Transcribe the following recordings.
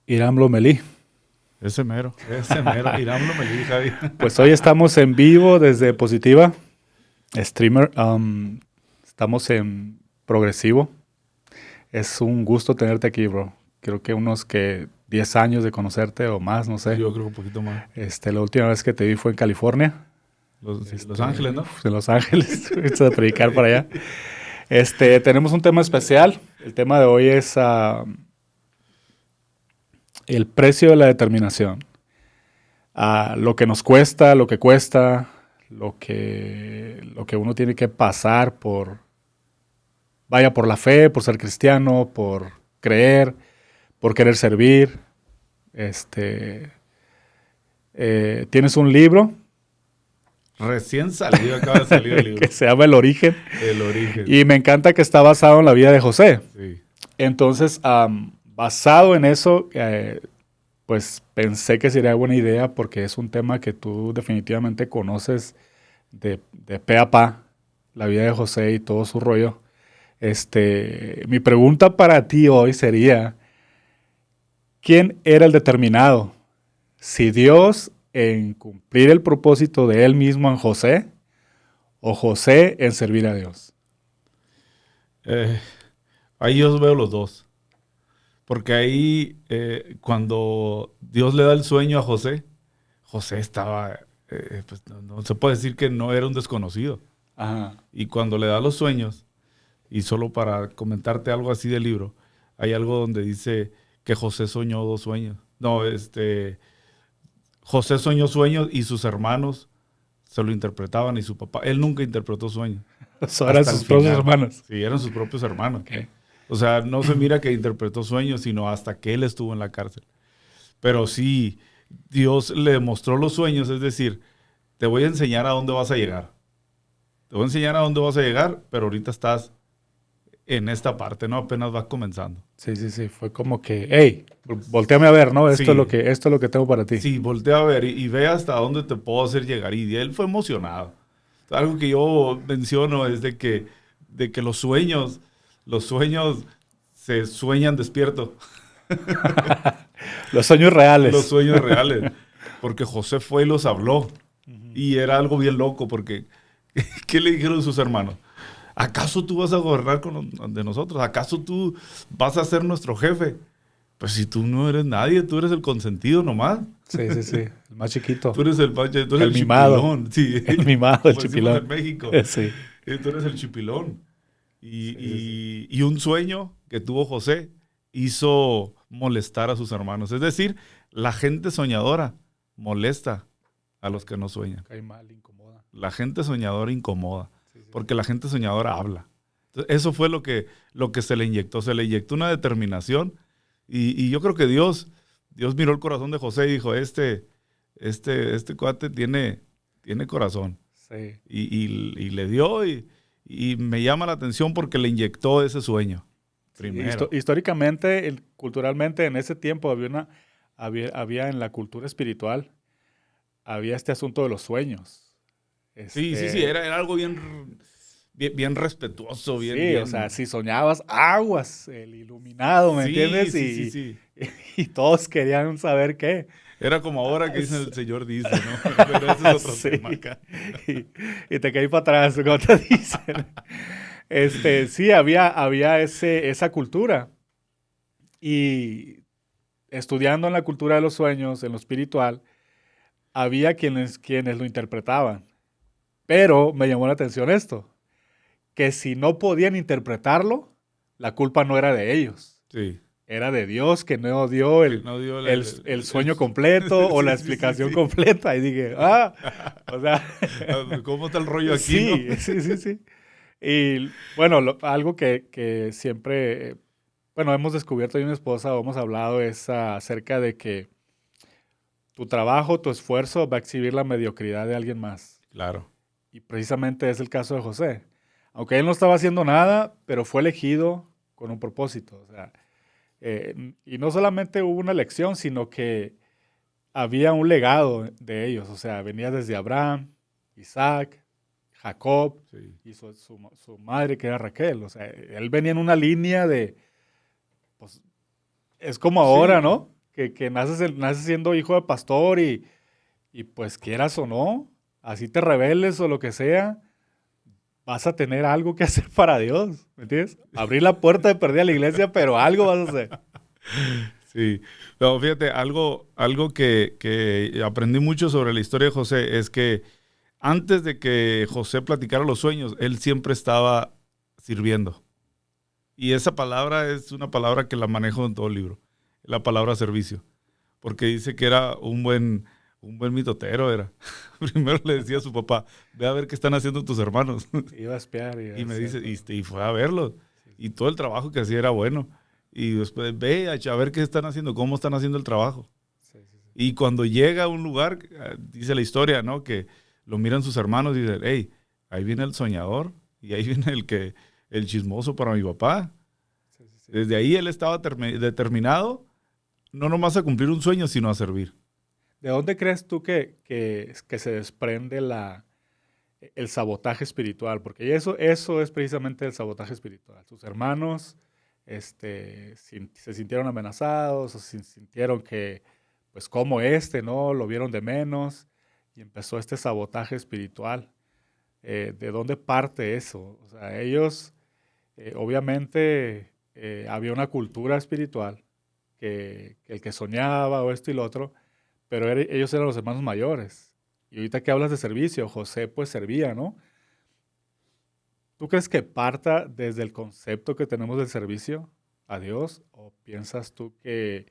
Iram Lomelí. Ese mero, Iram Lomelí, Javi. Pues hoy estamos en vivo desde Positiva, streamer. Estamos en progresivo. Es un gusto tenerte aquí, bro. Creo que unos 10 años de conocerte o más, no sé. Yo creo que un poquito más. La última vez que te vi fue en California. Los Ángeles, ¿no? En Los Ángeles. Fuiste a predicar para allá. Tenemos un tema especial. El tema de hoy es el precio de la determinación. Lo que nos cuesta, lo que cuesta, lo que uno tiene que pasar por la fe, por ser cristiano, por creer, por querer servir. Tienes un libro Recién salido, acaba de salir el libro. que se llama El Origen. El Origen. Y me encanta que está basado en la vida de José. Sí. Entonces, basado en eso, pues pensé que sería buena idea porque es un tema que tú definitivamente conoces de pe a pa, la vida de José y todo su rollo. Mi pregunta para ti hoy sería, ¿quién era el determinado? ¿Si Dios en cumplir el propósito de él mismo en José o José en servir a Dios? Ahí yo veo los dos. Porque ahí, cuando Dios le da el sueño a José, José estaba, pues no se puede decir que no era un desconocido. Ajá. Y cuando le da los sueños, y solo para comentarte algo así del libro, hay algo donde dice que José soñó 2 sueños. No, José soñó sueños y sus hermanos se lo interpretaban y su papá. Él nunca interpretó sueños. Eran sus propios hermanos. Sí, eran sus propios hermanos. Okay. O sea, no se mira que interpretó sueños, sino hasta que él estuvo en la cárcel. Pero sí, Dios le mostró los sueños, es decir, te voy a enseñar a dónde vas a llegar. Te voy a enseñar a dónde vas a llegar, pero ahorita estás en esta parte, ¿no? Apenas vas comenzando. Sí. Fue como que, hey, volteame a ver, ¿no? Esto Sí. es lo que tengo para ti. Sí, voltea a ver y ve hasta dónde te puedo hacer llegar. Y él fue emocionado. Algo que yo menciono es de que los sueños se sueñan despierto. Los sueños reales. Los sueños reales. Porque José fue y los habló. Y era algo bien loco porque ¿qué le dijeron sus hermanos? ¿Acaso tú vas a gobernar de nosotros? ¿Acaso tú vas a ser nuestro jefe? Pues si tú no eres nadie, tú eres el consentido nomás. Sí. El más chiquito. Tú eres el mimado. chipilón. Sí. El mimado, el chipilón. En México. Sí. Tú eres el chipilón. Y un sueño que tuvo José hizo molestar a sus hermanos. Es decir, la gente soñadora molesta a los que no sueñan. Cae mal, incomoda. La gente soñadora incomoda. Porque la gente soñadora habla. Entonces, eso fue lo que se le inyectó. Se le inyectó una determinación. Y yo creo que Dios miró el corazón de José y dijo, este cuate tiene corazón. Sí. Y le dio y me llama la atención porque le inyectó ese sueño. Primero. Históricamente, culturalmente, en ese tiempo había en la cultura espiritual, había este asunto de los sueños. Sí, era algo bien respetuoso. Bien. O sea, si soñabas, aguas, el iluminado, ¿me entiendes? Sí. Y todos querían saber qué. Era como ahora que dicen el Señor dice, ¿no? Pero ese es otro tema acá. Y te caí para atrás, como te dicen. Sí, había esa cultura. Y estudiando en la cultura de los sueños, en lo espiritual, había quienes lo interpretaban. Pero me llamó la atención esto, que si no podían interpretarlo, la culpa no era de ellos. Sí. Era de Dios que no dio el sueño completo o la explicación completa. Y dije, o sea... ¿Cómo está el rollo aquí? Sí. Y bueno, algo que siempre, hemos descubierto yo y mi esposa, hemos hablado, es acerca de que tu trabajo, tu esfuerzo va a exhibir la mediocridad de alguien más. Claro. Y precisamente es el caso de José. Aunque él no estaba haciendo nada, pero fue elegido con un propósito. O sea, y no solamente hubo una elección, sino que había un legado de ellos. O sea, venía desde Abraham, Isaac, Jacob y su madre, que era Raquel. O sea, él venía en una línea de... Pues, es como ahora, ¿no? que naces siendo hijo de pastor y pues quieras o no, así te rebeles o lo que sea, vas a tener algo que hacer para Dios, ¿me entiendes? Abrir la puerta de perdida a la iglesia, pero algo vas a hacer. Sí, no, fíjate, algo que aprendí mucho sobre la historia de José es que antes de que José platicara los sueños, él siempre estaba sirviendo. Y esa palabra es una palabra que la manejo en todo el libro, la palabra servicio, porque dice que era un buen mitotero, era. Primero le decía a su papá, ve a ver qué están haciendo tus hermanos. Iba a espiar. Y me dice, y fue a verlos. Y todo el trabajo que hacía era bueno. Y después ve a ver qué están haciendo, cómo están haciendo el trabajo. Sí. Y cuando llega a un lugar, dice la historia, ¿no? Que lo miran sus hermanos y dicen, hey, ahí viene el soñador y ahí viene el chismoso para mi papá. Sí. Desde ahí él estaba determinado no nomás a cumplir un sueño, sino a servir. ¿De dónde crees tú que se desprende el sabotaje espiritual? Porque eso es precisamente el sabotaje espiritual. Sus hermanos se sintieron amenazados, o se sintieron que, pues como ¿no? Lo vieron de menos y empezó este sabotaje espiritual. ¿De dónde parte eso? O sea, ellos, obviamente, había una cultura espiritual que el que soñaba o esto y lo otro, pero ellos eran los hermanos mayores. Y ahorita que hablas de servicio, José pues servía, ¿no? ¿Tú crees que parta desde el concepto que tenemos del servicio a Dios? ¿O piensas tú que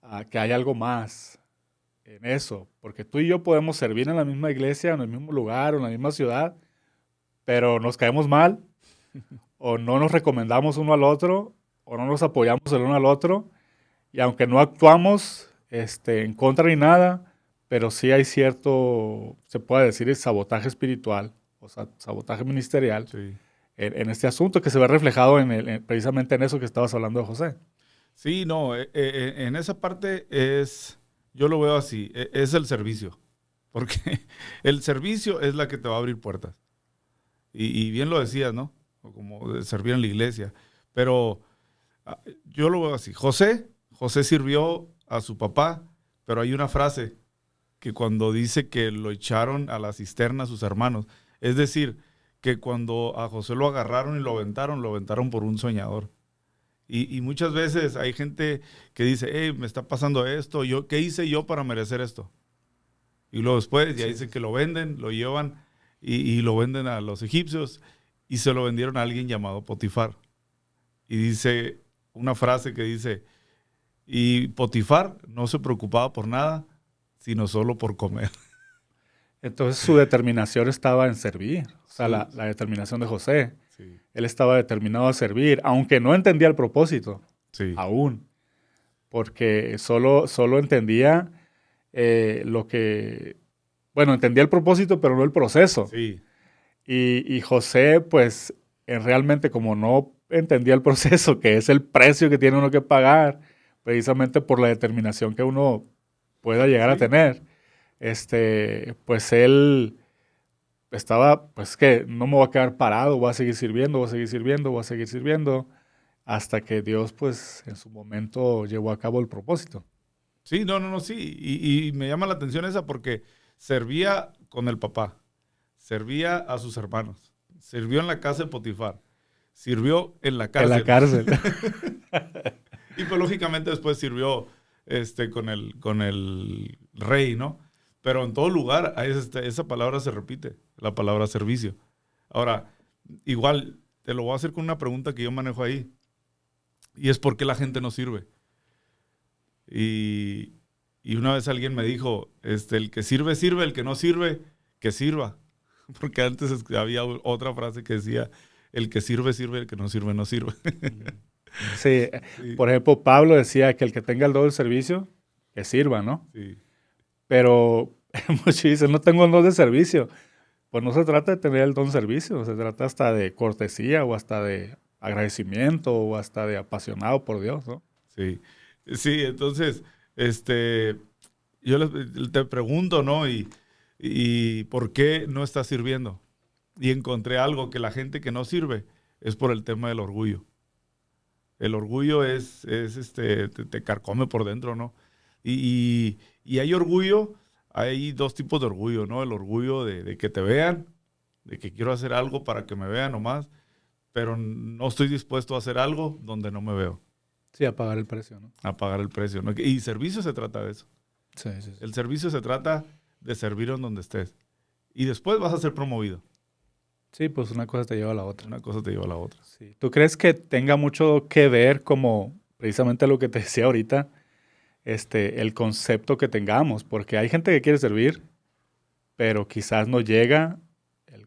hay algo más en eso? Porque tú y yo podemos servir en la misma iglesia, en el mismo lugar, o en la misma ciudad, pero nos caemos mal, o no nos recomendamos uno al otro, o no nos apoyamos el uno al otro, y aunque no actuamos en contra ni nada, pero sí hay cierto, se puede decir, sabotaje espiritual, o sea, sabotaje ministerial Sí. en este asunto que se ve reflejado precisamente en eso que estabas hablando de José. Sí, no, en esa parte yo lo veo así, es el servicio, porque el servicio es la que te va a abrir puertas. Y bien lo decías, ¿no? O como de servir en la iglesia, pero yo lo veo así. José sirvió a su papá, pero hay una frase que cuando dice que lo echaron a la cisterna a sus hermanos, es decir, que cuando a José lo agarraron y lo aventaron por un soñador. Y muchas veces hay gente que dice, hey, me está pasando esto, ¿qué hice yo para merecer esto? Y luego después ya dice que lo venden, lo llevan y lo venden a los egipcios y se lo vendieron a alguien llamado Potifar. Y dice una frase que dice, y Potifar no se preocupaba por nada, sino solo por comer. Entonces su determinación estaba en servir, o sea, Sí. la determinación de José. Sí. Él estaba determinado a servir, aunque no entendía el propósito, Sí. aún, porque solo entendía entendía el propósito, pero no el proceso. Sí. Y José, pues, realmente como no entendía el proceso, que es el precio que tiene uno que pagar, precisamente por la determinación que uno pueda llegar a tener, pues él estaba, pues que no me voy a quedar parado, voy a seguir sirviendo, voy a seguir sirviendo, voy a seguir sirviendo, hasta que Dios, pues, en su momento llevó a cabo el propósito. Sí, no, sí. Y me llama la atención esa porque servía con el papá, servía a sus hermanos, sirvió en la casa de Potifar, sirvió en la cárcel. En la cárcel. Y pues lógicamente después sirvió con el rey, ¿no? Pero en todo lugar esa palabra se repite, la palabra servicio. Ahora, igual te lo voy a hacer con una pregunta que yo manejo ahí. Y es por qué la gente no sirve. Y una vez alguien me dijo, el que sirve, sirve, el que no sirve, que sirva. Porque antes había otra frase que decía, el que sirve, sirve, el que no sirve, no sirve. Sí, Sí. por ejemplo, Pablo decía que el que tenga el don del servicio, que sirva, ¿no? Sí. Pero muchos dicen, no tengo el don de servicio. Pues no se trata de tener el don de servicio, se trata hasta de cortesía o hasta de agradecimiento o hasta de apasionado por Dios, ¿no? Sí, sí, entonces, yo te pregunto, ¿no? Y ¿por qué no estás sirviendo? Y encontré algo que la gente que no sirve es por el tema del orgullo. El orgullo te carcome por dentro, ¿no? Y hay orgullo, hay dos tipos de orgullo, ¿no? El orgullo de que te vean, de que quiero hacer algo para que me vean nomás, pero no estoy dispuesto a hacer algo donde no me veo. Sí, a pagar el precio, ¿no? A pagar el precio, ¿no? Y servicio se trata de eso. Sí, sí, sí. El servicio se trata de servir en donde estés. Y después vas a ser promovido. Sí, pues una cosa te lleva a la otra. Una cosa te lleva a la otra. Sí. ¿Tú crees que tenga mucho que ver como precisamente lo que te decía ahorita, el concepto que tengamos? Porque hay gente que quiere servir, pero quizás no llega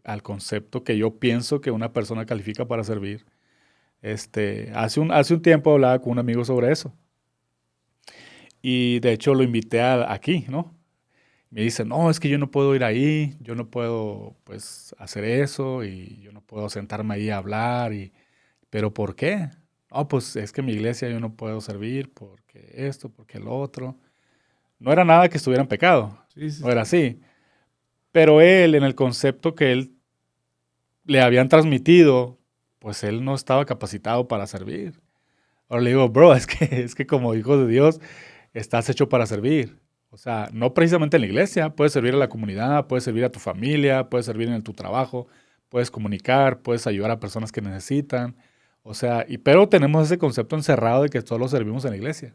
al concepto que yo pienso que una persona califica para servir. Hace un tiempo hablaba con un amigo sobre eso. Y de hecho lo invité aquí, ¿no? Me dice, no, es que yo no puedo ir ahí, yo no puedo, pues, hacer eso y yo no puedo sentarme ahí a hablar. ¿Pero por qué? No, pues es que en mi iglesia yo no puedo servir porque esto, porque lo otro. No era nada que estuviera en pecado, Sí, sí, no era sí. así. Pero él, en el concepto que él le habían transmitido, pues él no estaba capacitado para servir. Ahora le digo, bro, es que como hijo de Dios estás hecho para servir. O sea, no precisamente en la iglesia, puedes servir a la comunidad, puedes servir a tu familia, puedes servir en tu trabajo, puedes comunicar, puedes ayudar a personas que necesitan. O sea, pero tenemos ese concepto encerrado de que solo servimos en la iglesia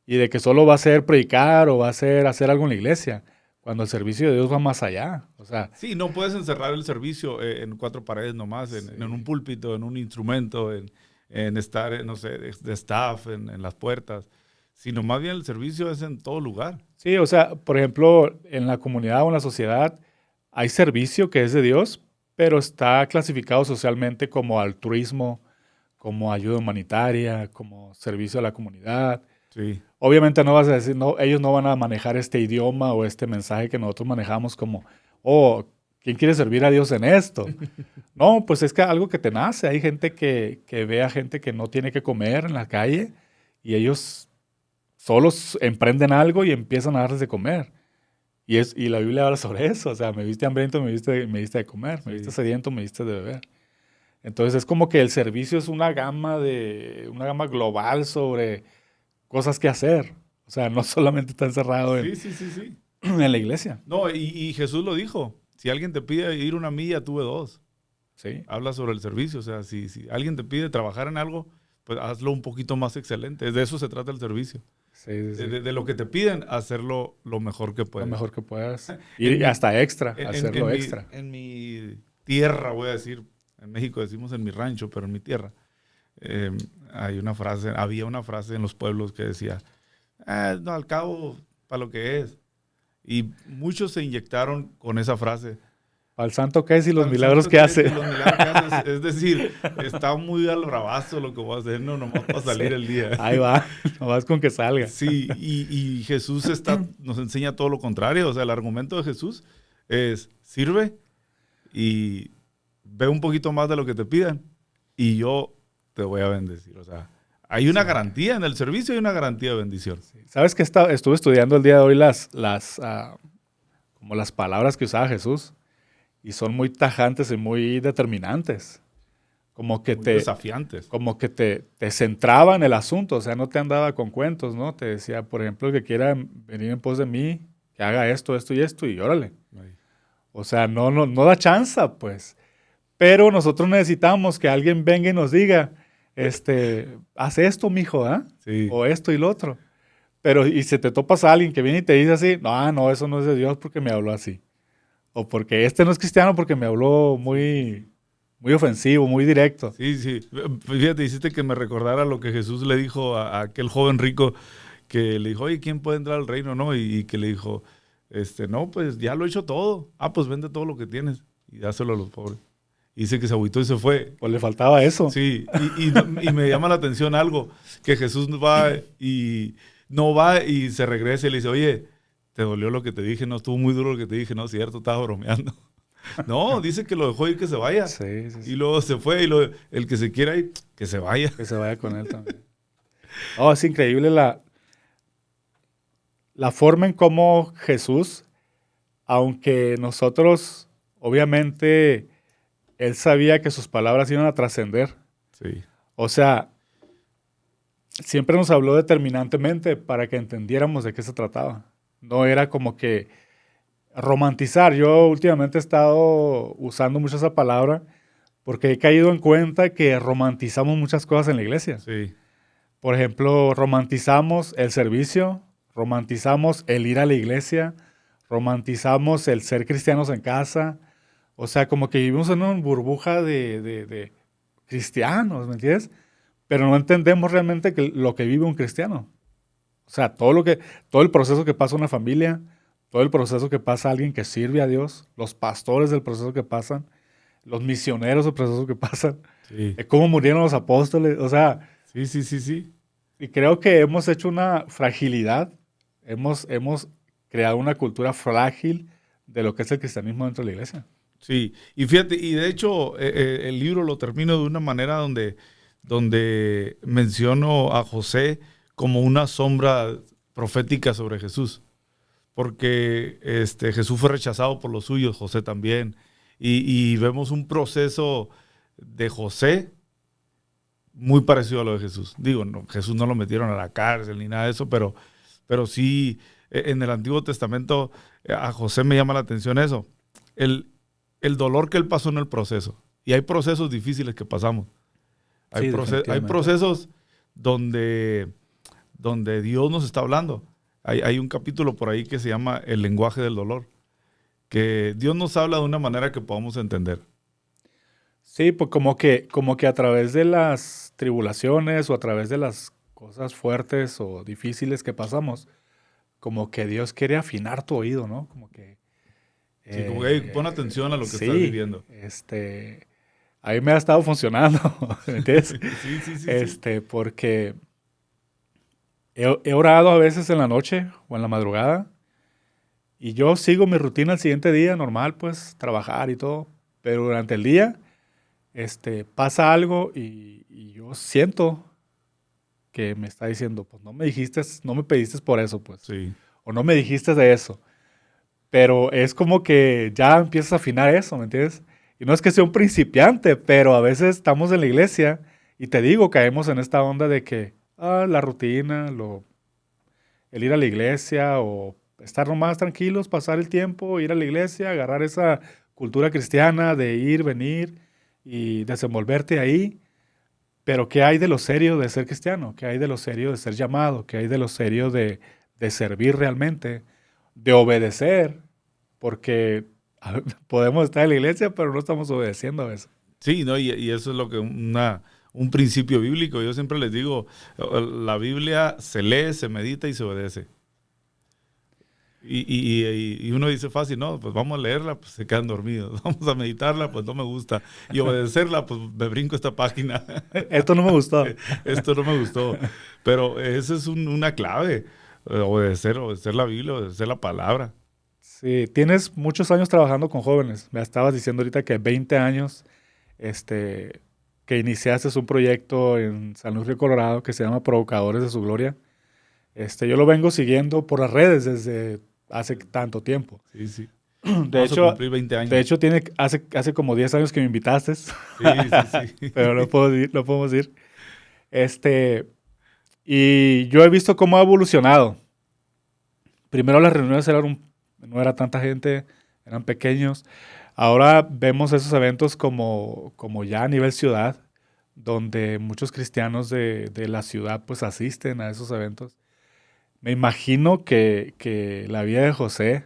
y de que solo va a ser predicar o va a ser hacer algo en la iglesia, cuando el servicio de Dios va más allá. O sea, Sí, no puedes encerrar el servicio en cuatro paredes nomás, en un sí, púlpito, en un instrumento, en estar, no sé, de staff, en las puertas, sino más bien el servicio es en todo lugar. sí, o sea, por ejemplo, en la comunidad o en la sociedad hay servicio que es de Dios, pero está clasificado socialmente como altruismo, como ayuda humanitaria, como servicio a la comunidad. Sí, Obviamente no vas a decir, no, ellos no van a manejar este idioma o este mensaje que nosotros manejamos como, oh, ¿quién quiere servir a Dios en esto? No, pues es que algo que te nace. Hay gente que ve a gente que no tiene que comer en la calle y ellos solos emprenden algo y empiezan a darles de comer. Y la Biblia habla sobre eso. O sea, me viste hambriento, me diste de comer. Me viste sí. sediento, me diste de beber. Entonces es como que el servicio es una gama global sobre cosas que hacer. O sea, no solamente está encerrado Sí, sí, sí, sí. en la iglesia. No, y Jesús lo dijo, si alguien te pide ir una milla, tuve dos. Sí, Habla sobre el servicio, o sea, si alguien te pide trabajar en algo, pues hazlo un poquito más excelente. De eso se trata el servicio. sí, sí, sí. De lo que te piden, hacerlo lo mejor que Lo puedes. mejor que puedas. En Y mi, hasta extra, en, en- hacerlo en mi, extra. en mi tierra, voy a decir, en México decimos en mi rancho, pero en mi tierra, eh, había una frase en los pueblos que decía, no, al cabo, para lo que es. Y muchos se inyectaron con esa frase. Al santo que es y los Para el milagros santo que que es y hace. los milagros que haces. Es decir, está muy al bravazo lo que voy a hacer, no, nomás para Sí, salir el día. ahí va, nomás con que salga. Sí, y Jesús nos enseña todo lo contrario. O sea, el argumento de Jesús es, sirve y ve un poquito más de lo que te pidan y yo te voy a bendecir. O sea, hay una Sí. garantía en el servicio, hay una garantía de bendición. ¿Sabes que estuve estudiando el día de hoy como las palabras que usaba Jesús? Y son muy tajantes y muy determinantes. Como que Muy te, desafiantes. como que te centraba en el asunto, o sea, no te andaba con cuentos, ¿no? Te decía, por ejemplo, el que quiera venir en pos de mí, que haga esto, esto y órale. Ahí. O sea, no da chance, pues. Pero nosotros necesitamos que alguien venga y nos diga, haz esto, mijo, ¿ah? Sí. O esto y lo otro. Pero, y si te topas a alguien que viene y te dice así, no, eso no es de Dios porque me habló así. O porque este no es cristiano porque me habló muy ofensivo, muy directo. Sí, sí. Fíjate, hiciste que me recordara lo que Jesús le dijo a aquel joven rico que le dijo, oye, ¿quién puede entrar al reino? ¿No? Y que le dijo, no, pues ya lo he hecho todo. Ah, pues vende todo lo que tienes y dáselo a los pobres. Y dice que se agüitó y se fue. Pues le faltaba eso. Sí, y me llama la atención algo, que Jesús no va y se regresa y le dice, oye, ¿te dolió lo que te dije? No, estuvo muy duro lo que te dije, no, cierto, estaba bromeando. No, dice que lo dejó ir que se vaya. Sí, sí, Y sí. luego se fue el que se quiera ir, que se vaya. Que se vaya con él también. Oh, es increíble la forma en cómo Jesús, aunque nosotros, obviamente, él sabía que sus palabras iban a trascender. Sí, O sea, siempre nos habló determinantemente para que entendiéramos de qué se trataba. No era como que romantizar. Yo últimamente he estado usando mucho esa palabra porque he caído en cuenta que romantizamos muchas cosas en la iglesia. Sí, Por ejemplo, romantizamos el servicio, romantizamos el ir a la iglesia, romantizamos el ser cristianos en casa. O sea, como que vivimos en una burbuja de cristianos, ¿me entiendes? Pero no entendemos realmente lo que vive un cristiano. O sea, todo el proceso que pasa una familia, todo el proceso que pasa alguien que sirve a Dios, los pastores del proceso que pasan, los misioneros del proceso que pasan, sí, cómo murieron los apóstoles. O sea, sí, sí, sí, sí. y creo que hemos hecho una fragilidad, hemos creado una cultura frágil de lo que es el cristianismo dentro de la iglesia. Sí, y fíjate, y de hecho el libro lo termino de una manera donde menciono a José como una sombra profética sobre Jesús, porque Jesús fue rechazado por los suyos, José también, y vemos un proceso de José muy parecido a lo de Jesús. Digo, no, Jesús no lo metieron a la cárcel ni nada de eso, pero sí, en el Antiguo Testamento a José me llama la atención eso, el, el dolor que él pasó en el proceso. Y hay procesos difíciles que pasamos. Sí, Hay definitivamente. procesos donde Dios nos está hablando. Hay un capítulo por ahí que se llama El lenguaje del dolor, que Dios nos habla de una manera que podamos entender. Sí, pues como que a través de las tribulaciones o a través de las cosas fuertes o difíciles que pasamos, como que Dios quiere afinar tu oído, ¿no? Como que, Sí, como que hey, pon atención a lo que estás sí, viviendo. a mí me ha estado funcionando, ¿me entiendes? Sí, sí, sí, sí. Porque he orado a veces en la noche o en la madrugada y yo sigo mi rutina el siguiente día, normal, pues, trabajar y todo, pero durante el día pasa algo y yo siento que me está diciendo, pues no me dijiste, no me pediste por eso, pues, Sí, o no me dijiste de eso, pero es como que ya empiezas a afinar eso, ¿me entiendes? Y no es que sea un principiante, pero a veces estamos en la iglesia y te digo, caemos en esta onda de que la rutina, el ir a la iglesia o estar nomás tranquilos, pasar el tiempo, ir a la iglesia, agarrar esa cultura cristiana de ir, venir y desenvolverte ahí. Pero ¿qué hay de lo serio de ser cristiano? ¿Qué hay de lo serio de ser llamado? ¿Qué hay de lo serio de servir realmente? De obedecer, porque podemos estar en la iglesia, pero no estamos obedeciendo a veces. sí, ¿no? Y eso es lo que un principio bíblico. Yo siempre les digo, la Biblia se lee, se medita y se obedece. Y uno dice fácil, no, pues vamos a leerla, pues se quedan dormidos. Vamos a meditarla, pues no me gusta. Y obedecerla, pues me brinco esta página. Esto no me gustó. Esto no me gustó. Pero esa es una clave. Obedecer la Biblia, obedecer la palabra. Sí, tienes muchos años trabajando con jóvenes. Me estabas diciendo ahorita que 20 años, que iniciaste un proyecto en San Luis Río Colorado que se llama Provocadores de su Gloria. Yo lo vengo siguiendo por las redes desde hace tanto tiempo. Sí, sí. De Vamos a hecho, cumplir 20 de años. hecho hace como 10 años que me invitaste, Sí, sí, sí. pero no podemos ir. Y yo he visto cómo ha evolucionado. Primero las reuniones no era tanta gente, eran pequeños. Ahora vemos esos eventos como ya a nivel ciudad, donde muchos cristianos de la ciudad pues asisten a esos eventos. Me imagino que la vida de José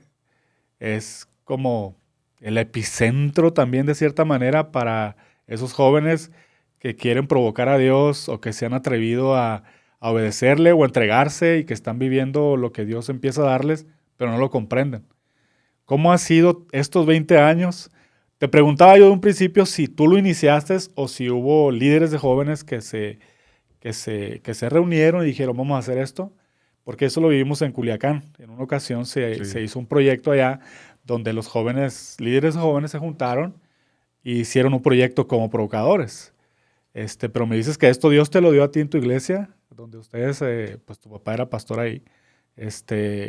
es como el epicentro también de cierta manera para esos jóvenes que quieren provocar a Dios o que se han atrevido a obedecerle o a entregarse y que están viviendo lo que Dios empieza a darles, pero no lo comprenden. ¿Cómo ha sido estos 20 años? Te preguntaba yo de un principio si tú lo iniciaste o si hubo líderes de jóvenes que se reunieron y dijeron, vamos a hacer esto, porque eso lo vivimos en Culiacán. En una ocasión se Sí. hizo un proyecto allá donde los jóvenes, líderes jóvenes se juntaron y hicieron un proyecto como provocadores. Pero me dices que esto Dios te lo dio a ti en tu iglesia, donde ustedes, pues tu papá era pastor ahí,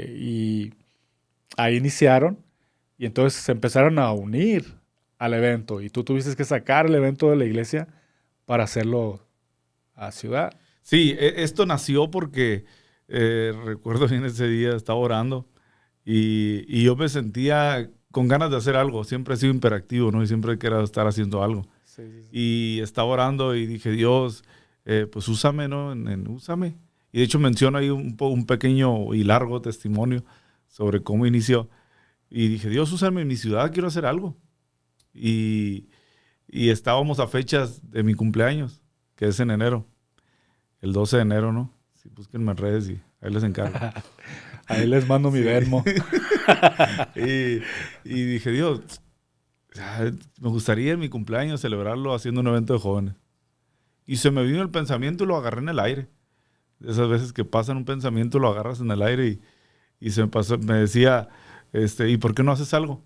y ahí iniciaron y entonces se empezaron a unir al evento y tú tuviste que sacar el evento de la iglesia para hacerlo a ciudad. Sí, esto nació porque recuerdo bien ese día, estaba orando y yo me sentía con ganas de hacer algo. Siempre he sido hiperactivo, ¿no? Y siempre he querido estar haciendo algo. Sí, sí, sí. Y estaba orando y dije, Dios, pues úsame, ¿no? Úsame. Y de hecho menciono ahí un pequeño y largo testimonio sobre cómo inició. Y dije, Dios, úsame en mi ciudad, quiero hacer algo. Y, y estábamos a fechas de mi cumpleaños, que es en enero, el 12 de enero, ¿no? Sí, búsquenme en redes y ahí les encargo. Ahí les mando mi Sí. Venmo. y dije, Dios, me gustaría en mi cumpleaños celebrarlo haciendo un evento de jóvenes. Y se me vino el pensamiento y lo agarré en el aire. Esas veces que pasan un pensamiento, lo agarras en el aire y se me pasó, me decía, ¿y por qué no haces algo?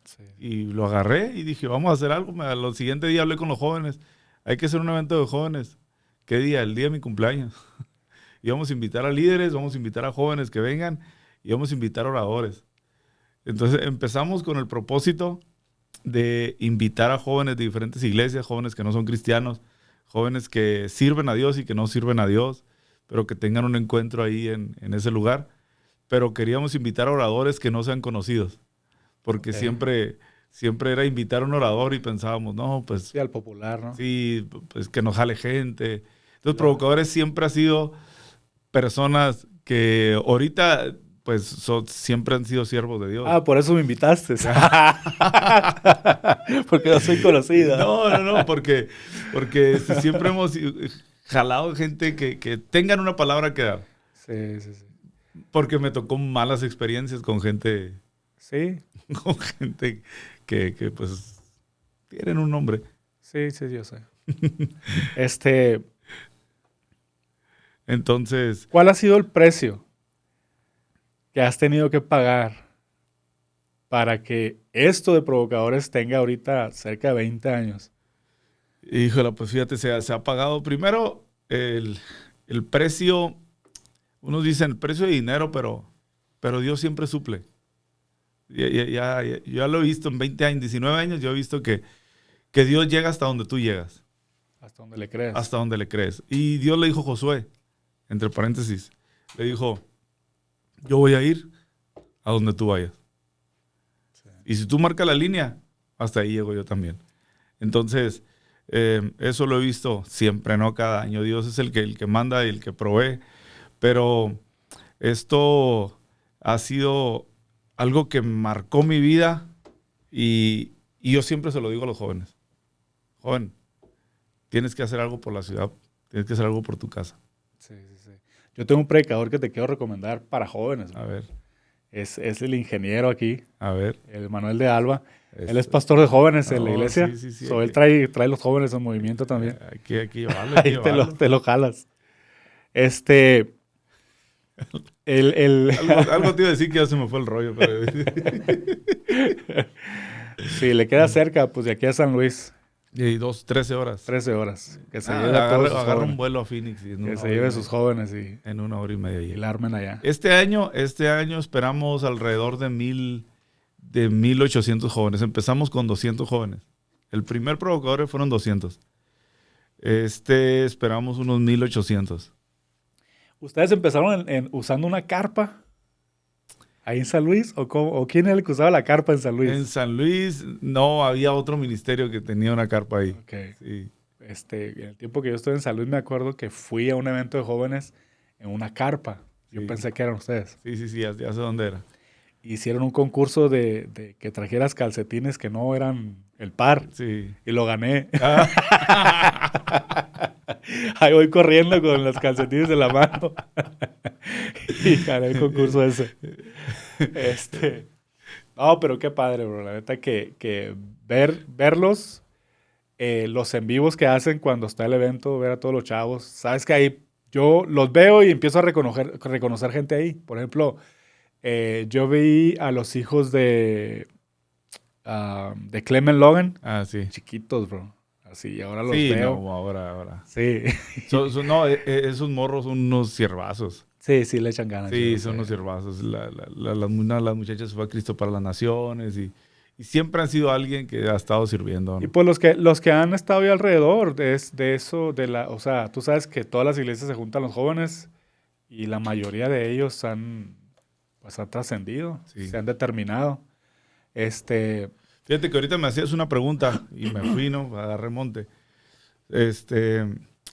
Sí. Y lo agarré y dije, vamos a hacer algo. Al siguiente día hablé con los jóvenes. Hay que hacer un evento de jóvenes. ¿Qué día? El día de mi cumpleaños. Y vamos a invitar a líderes, vamos a invitar a jóvenes que vengan y vamos a invitar a oradores. Entonces empezamos con el propósito de invitar a jóvenes de diferentes iglesias, jóvenes que no son cristianos, jóvenes que sirven a Dios y que no sirven a Dios, pero que tengan un encuentro ahí en ese lugar. Pero queríamos invitar a oradores que no sean conocidos, porque siempre era invitar a un orador y pensábamos, no, pues Sí, al popular, ¿no? sí, pues que nos jale gente. Entonces, Provocadores siempre ha sido personas que ahorita, pues, siempre han sido siervos de Dios. Ah, por eso me invitaste. Porque no soy conocida. No, porque siempre hemos jalado gente que tengan una palabra que dar. Sí, sí, sí. Porque me tocó malas experiencias con gente Sí, que pues, tienen un nombre. sí, sí, yo sé. Entonces, ¿Cuál ha sido el precio que has tenido que pagar para que esto de Provocadores tenga ahorita cerca de 20 años? híjole, pues fíjate, se ha pagado primero el precio. Unos dicen el precio de dinero, pero Dios siempre suple. Ya lo he visto en 20 años, 19 años, yo he visto que Dios llega hasta donde tú llegas, Hasta donde le crees. hasta donde le crees. Y Dios le dijo a Josué, entre paréntesis, le dijo, yo voy a ir a donde tú vayas. Sí. Y si tú marcas la línea, hasta ahí llego yo también. Entonces, eso lo he visto siempre, no cada año. Dios es el que manda y el que provee. Pero esto ha sido algo que marcó mi vida y yo siempre se lo digo a los jóvenes. Joven, tienes que hacer algo por la ciudad, tienes que hacer algo por tu casa. Sí, sí, sí. Yo tengo un predicador que te quiero recomendar para jóvenes. A ver, Es el ingeniero aquí, a ver. el Manuel de Alba. Él es pastor de jóvenes en la No, iglesia. sí, sí, So, él trae los jóvenes en movimiento también. Hay que llevarlo, hay que Ahí llevarlo. te lo jalas. Algo te iba a decir que ya se me fue el rollo. Pero... Si le queda cerca, pues de aquí a San Luis, Y 13 horas. 13 horas. Que se lleve a todos sus agarra jóvenes. un vuelo a Phoenix. Y Que se lleve sus jóvenes y en 1 hora y media. la armen allá. Este año esperamos alrededor de 1,800 jóvenes. Empezamos con 200 jóvenes. El primer provocador fueron 200. Esperamos unos 1,800. ¿Ustedes empezaron usando una carpa ahí en San Luis? ¿O quién era el que usaba la carpa en San Luis? En San Luis no había otro ministerio que tenía una carpa ahí. Okay. Sí. En el tiempo que yo estuve en San Luis me acuerdo que fui a un evento de jóvenes en una carpa. Yo Sí. pensé que eran ustedes. Sí, ya sé dónde era. Hicieron un concurso de que trajeras calcetines que no eran el par. Sí. Y lo gané. Ahí voy corriendo con los calcetines en la mano. Y gané el concurso ese. No, pero qué padre, bro. La neta que verlos, los en vivos que hacen cuando está el evento, ver a todos los chavos. Sabes que ahí yo los veo y empiezo a reconocer gente ahí. Por ejemplo, yo vi a los hijos de Clement Logan. Ah, sí. Chiquitos, bro. Así, ahora los Sí, veo. no, ahora. Sí. No, esos morros son unos ciervazos. Sí, le echan ganas. Sí, son unos ciervazos. Una de las muchachas fue a Cristo para las Naciones y Y siempre han sido alguien que ha estado sirviendo, Y ¿no? pues los que han estado ahí alrededor de eso, o sea, tú sabes que todas las iglesias se juntan los jóvenes y la mayoría de ellos pues han trascendido, Sí. se han determinado. Este, Fíjate que ahorita me hacías una pregunta y me fui, ¿no? A dar remonte.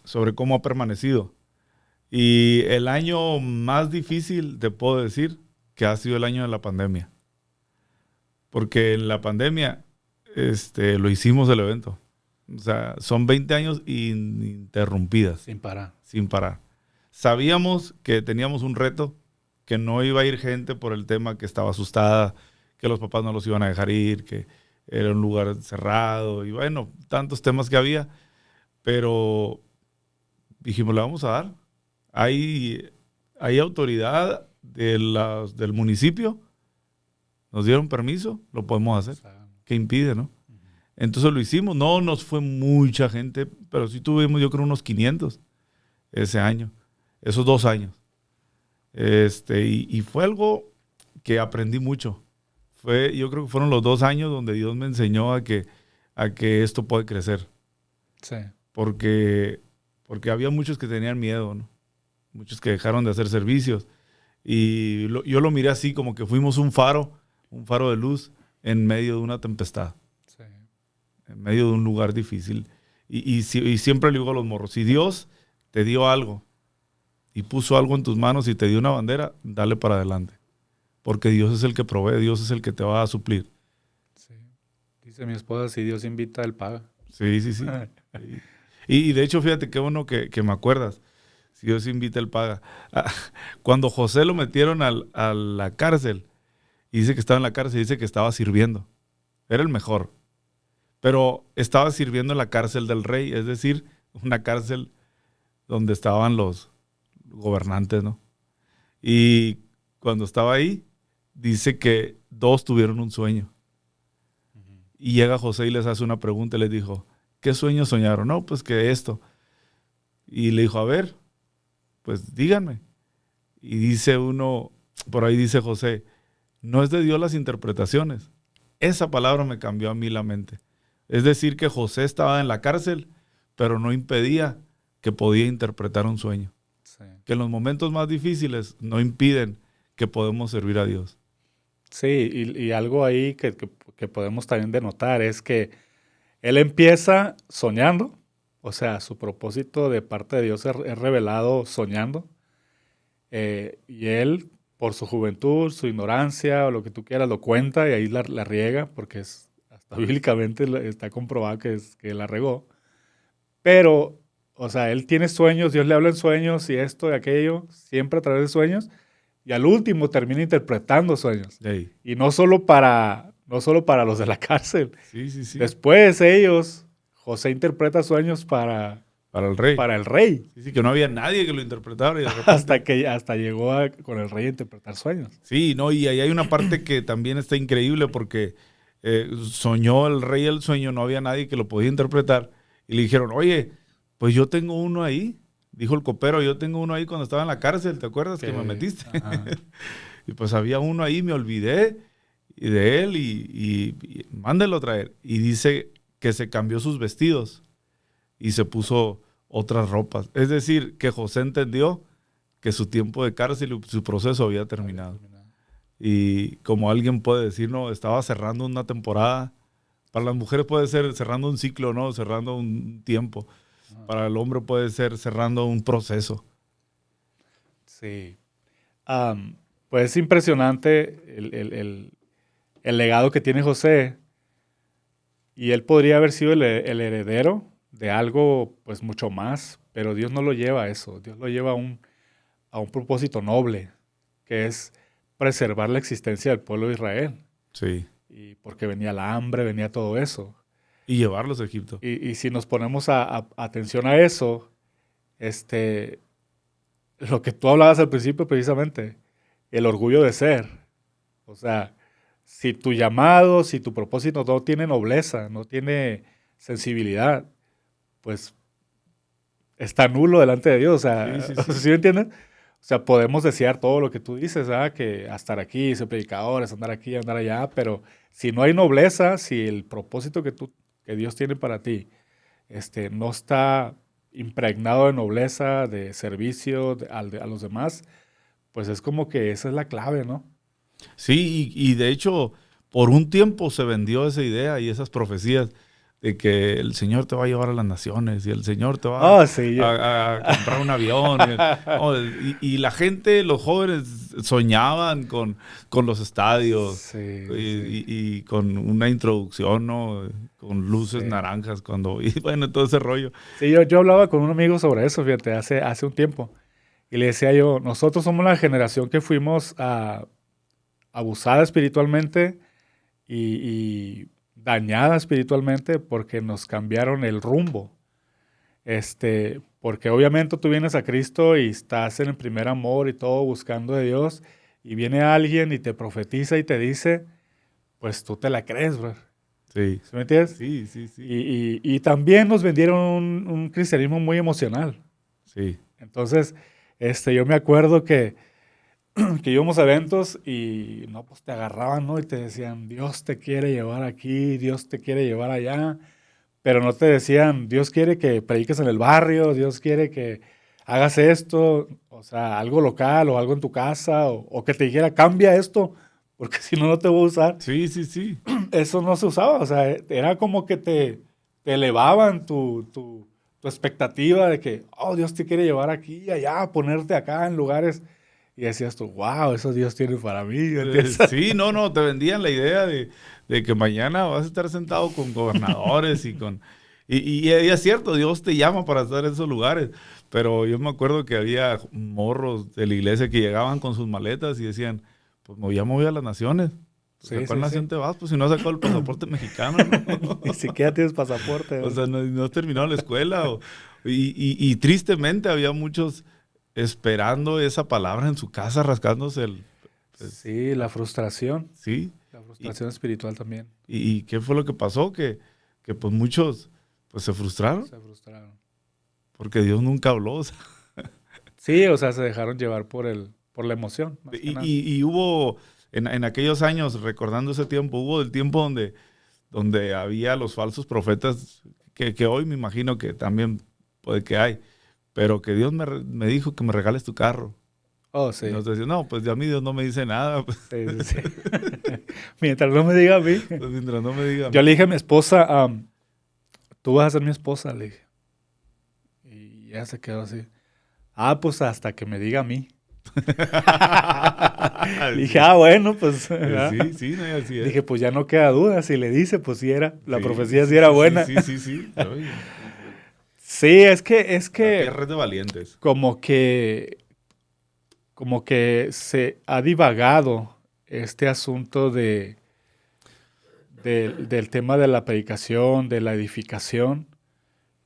Sobre cómo ha permanecido. Y el año más difícil, te puedo decir, que ha sido el año de la pandemia. Porque en la pandemia, lo hicimos el evento. O sea, son 20 años ininterrumpidas, sin parar. sin parar. Sabíamos que teníamos un reto, que no iba a ir gente por el tema que estaba asustada, que los papás no los iban a dejar ir, que era un lugar cerrado y bueno, tantos temas que había. Pero dijimos, le vamos a dar. Hay autoridad del municipio, nos dieron permiso, lo podemos hacer. ¿Qué impide, no? Entonces lo hicimos. No nos fue mucha gente, pero sí tuvimos, yo creo, unos 500 ese año, esos 2 años. Y fue algo que aprendí mucho. Yo creo que fueron los 2 años donde Dios me enseñó a que esto puede crecer. Sí. Porque había muchos que tenían miedo, ¿no? Muchos que dejaron de hacer servicios. Y yo lo miré así, como que fuimos un faro de luz en medio de una tempestad. Sí. En medio de un lugar difícil. Y siempre le digo a los morros, si Dios te dio algo y puso algo en tus manos y te dio una bandera, dale para adelante. Porque Dios es el que provee, Dios es el que te va a suplir. Sí. Dice mi esposa, si Dios invita, Él paga. Sí, sí, sí. Y de hecho, fíjate qué bueno que me acuerdas. Si Dios invita, Él paga. Cuando José lo metieron a la cárcel, y dice que estaba en la cárcel, dice que estaba sirviendo. Era el mejor. Pero estaba sirviendo en la cárcel del rey, es decir, una cárcel donde estaban los gobernantes, ¿no? Y cuando estaba ahí, dice que 2 tuvieron un sueño. Y llega José y les hace una pregunta y les dijo, ¿qué sueño soñaron? No, pues que esto. Y le dijo, a ver, pues díganme. Y dice uno, por ahí dice José, no es de Dios las interpretaciones. Esa palabra me cambió a mí la mente. Es decir, que José estaba en la cárcel, pero no impedía que podía interpretar un sueño. Sí. Que en los momentos más difíciles no impiden que podemos servir a Dios. Sí, y algo ahí que podemos también denotar es que él empieza soñando, o sea, su propósito de parte de Dios es revelado soñando, y él, por su juventud, su ignorancia o lo que tú quieras, lo cuenta y ahí la riega, porque hasta bíblicamente está comprobado que la regó. Pero, o sea, él tiene sueños, Dios le habla en sueños y esto y aquello, siempre a través de sueños, y al último termina interpretando sueños. Hey. Y no solo para los de la cárcel. Sí, sí, sí. Después José interpreta sueños para el rey. Para el rey. Sí, sí, que no había nadie que lo interpretara. Y de repente... hasta llegó con el rey a interpretar sueños. Sí, no, y ahí hay una parte que también está increíble porque soñó el rey el sueño, no había nadie que lo podía interpretar. Y le dijeron, oye, pues yo tengo uno ahí. Dijo el copero, yo tengo uno ahí cuando estaba en la cárcel, ¿te acuerdas que me metiste? Y pues había uno ahí, me olvidé de él y mándelo a traer. Y dice que se cambió sus vestidos y se puso otras ropas. Es decir, que José entendió que su tiempo de cárcel y su proceso había terminado. Y como alguien puede decir, no, estaba cerrando una temporada. Para las mujeres puede ser cerrando un ciclo, ¿no? Cerrando un tiempo. Para el hombre puede ser cerrando un proceso. Sí. Pues es impresionante el legado que tiene José. Y él podría haber sido el heredero de algo pues mucho más, pero Dios no lo lleva a eso. Dios lo lleva a un propósito noble, que es preservar la existencia del pueblo de Israel. Sí. Y porque venía la hambre, venía todo eso. Y llevarlos a Egipto. Y si nos ponemos atención a eso, lo que tú hablabas al principio precisamente, el orgullo de ser. O sea, si tu llamado, si tu propósito no tiene nobleza, no tiene sensibilidad, pues está nulo delante de Dios. O sea, sí. ¿sí me entiendes? O sea, podemos desear todo lo que tú dices, ¿verdad? Que estar aquí, ser predicadores, andar aquí, andar allá, pero si no hay nobleza, si el propósito que Dios tiene para ti, no está impregnado de nobleza, de servicio a los demás, pues es como que esa es la clave, ¿no? Sí, y de hecho, por un tiempo se vendió esa idea y esas profecías de que el Señor te va a llevar a las naciones y el Señor te va Oh, sí. a comprar un avión. Y la gente, los jóvenes, soñaban con los estadios Sí, y con una introducción, ¿no? Con luces sí. naranjas y bueno, todo ese rollo. Sí, yo hablaba con un amigo sobre eso, fíjate, hace un tiempo. Y le decía yo, nosotros somos la generación que fuimos abusada espiritualmente y dañada espiritualmente porque nos cambiaron el rumbo. Porque obviamente tú vienes a Cristo y estás en el primer amor y todo buscando de Dios, y viene alguien y te profetiza y te dice, pues tú te la crees, bro. Sí, ¿Sí me entiendes? sí, sí, sí. Y también nos vendieron un cristianismo muy emocional. Sí. Entonces, yo me acuerdo que íbamos a eventos y no, pues te agarraban, ¿no? Y te decían, Dios te quiere llevar aquí, Dios te quiere llevar allá, pero no te decían, Dios quiere que prediques en el barrio, Dios quiere que hagas esto, o sea, algo local o algo en tu casa, o que te dijera, cambia esto, porque si no, no te voy a usar. Sí, sí, sí. Eso no se usaba, o sea, era como que te elevaban tu expectativa de que, oh, Dios te quiere llevar aquí y allá, ponerte acá en lugares. Y decías tú, wow, eso Dios tiene para mí. ¿Me entiendes? Sí, no, te vendían la idea de que mañana vas a estar sentado con gobernadores y con... Y es cierto, Dios te llama para estar en esos lugares, pero yo me acuerdo que había morros de la iglesia que llegaban con sus maletas y decían, pues ya me voy a las naciones. Pues, ¿a Sí, cuál sí, nación sí. te vas? Pues si no has sacado el pasaporte mexicano, ¿no? Ni siquiera tienes pasaporte. O sea, no has terminado la escuela. Y tristemente había muchos esperando esa palabra en su casa, rascándose pues, Sí, la frustración. sí. La Y, frustración espiritual también. y qué fue lo que pasó? Que pues muchos pues se frustraron Se frustraron. porque Dios nunca habló. O sea, Sí, o sea, se dejaron llevar por la emoción, más que nada. y hubo, en aquellos años, recordando ese tiempo, hubo el tiempo donde había los falsos profetas, que hoy me imagino que también puede que hay, pero que Dios me dijo que me regales tu carro. Oh, Y sí. nosotros decíamos, no, pues ya a mí Dios no me dice nada, pues, Sí, sí, sí. Mientras no me diga a mí. mientras no me diga a Yo mí. le dije a mi esposa, tú vas a ser mi esposa, le dije. Y ella se quedó así. Ah, pues hasta que me diga a mí. Le dije, Sí, bueno, pues. ¿verdad? sí, sí, no, y así es. Dije, pues ya no queda duda. Si le dice, pues sí era. La Sí, profecía sí sí, era sí, sí, buena. sí, sí, sí. Oye, Sí, es la tierra que es de valientes. como que como que se ha divagado este asunto del tema de la predicación, de la edificación.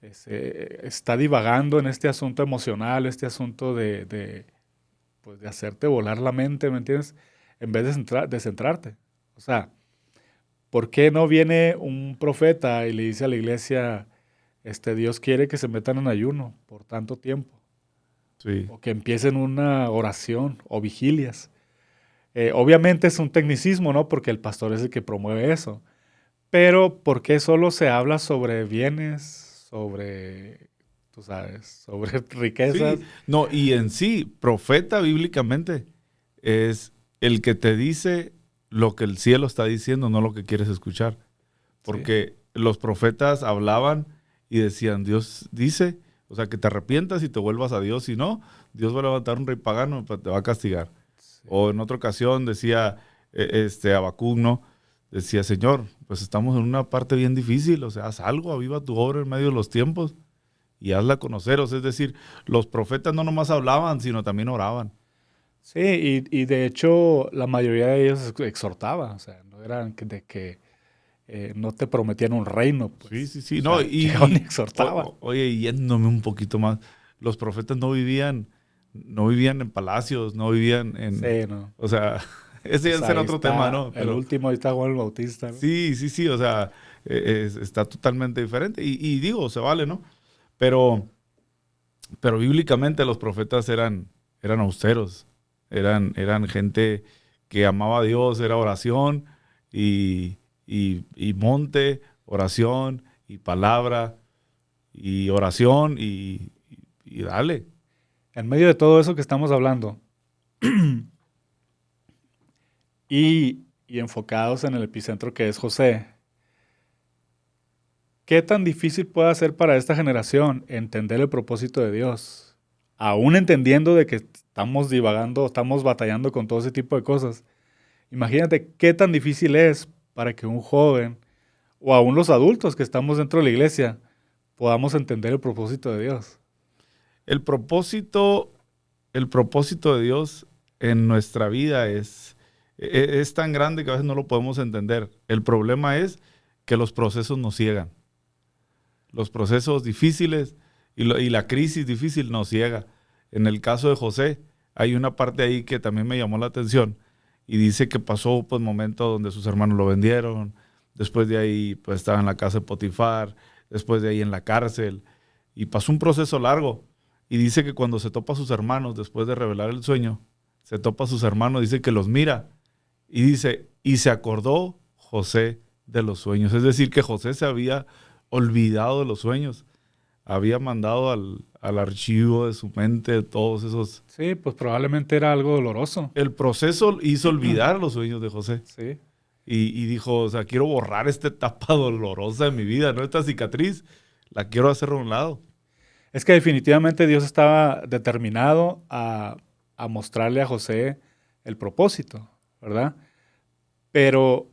Está divagando en este asunto emocional, este asunto pues de hacerte volar la mente, ¿me entiendes? En vez de centrarte. O sea, ¿por qué no viene un profeta y le dice a la iglesia, Dios quiere que se metan en ayuno por tanto tiempo? Sí. O que empiecen una oración o vigilias. Obviamente es un tecnicismo, ¿no? Porque el pastor es el que promueve eso. Pero ¿por qué solo se habla sobre bienes, sobre, tú sabes, sobre riquezas? Sí, no, y en sí, profeta bíblicamente es el que te dice lo que el cielo está diciendo, no lo que quieres escuchar. Sí, Porque los profetas hablaban y decían, Dios dice, o sea, que te arrepientas y te vuelvas a Dios, si no, Dios va a levantar un rey pagano, te va a castigar. sí, O en otra ocasión decía Habacuc, ¿no? Decía, Señor, pues estamos en una parte bien difícil, o sea, haz algo, aviva tu obra en medio de los tiempos y hazla conocer. O sea, es decir, los profetas no nomás hablaban, sino también oraban. sí, y de hecho la mayoría de ellos exhortaba, o sea, no eran de que no te prometían un reino, Sí, pues, sí, sí. o No, sea, llegaban y exhortaban. oye, yéndome un poquito más, los profetas no vivían en palacios, no vivían en, Sí, ¿no? o sea, ese Pues ya será ahí otro tema, está, ¿no? el Pero último, ahí está Juan el Bautista, ¿no? sí, sí, sí, o sea, está totalmente diferente. Y digo, se vale, ¿no? Pero bíblicamente los profetas eran austeros, eran gente que amaba a Dios, era oración y monte, oración y palabra y oración y dale. En medio de todo eso que estamos hablando y enfocados en el epicentro que es José, ¿qué tan difícil puede ser para esta generación entender el propósito de Dios? Aún entendiendo de que estamos divagando, estamos batallando con todo ese tipo de cosas. Imagínate qué tan difícil es para que un joven o aún los adultos que estamos dentro de la iglesia podamos entender el propósito de Dios. El propósito de Dios en nuestra vida es tan grande que a veces no lo podemos entender. El problema es que los procesos nos ciegan. Los procesos difíciles y la crisis difícil nos ciega. En el caso de José, hay una parte ahí que también me llamó la atención y dice que pasó pues momentos donde sus hermanos lo vendieron, después de ahí pues estaba en la casa de Potifar, después de ahí en la cárcel y pasó un proceso largo. Y dice que cuando se topa a sus hermanos, después de revelar el sueño, se topa a sus hermanos, dice que los mira y dice, y se acordó José de los sueños. Es decir, que José se había olvidado de los sueños, había mandado al archivo de su mente todos esos... Sí, pues probablemente era algo doloroso. El proceso hizo olvidar los sueños de José. Sí. Y dijo, o sea, quiero borrar esta etapa dolorosa de mi vida, ¿no? Esta cicatriz, la quiero hacer a un lado. Es que definitivamente Dios estaba determinado a mostrarle a José el propósito, ¿verdad? Pero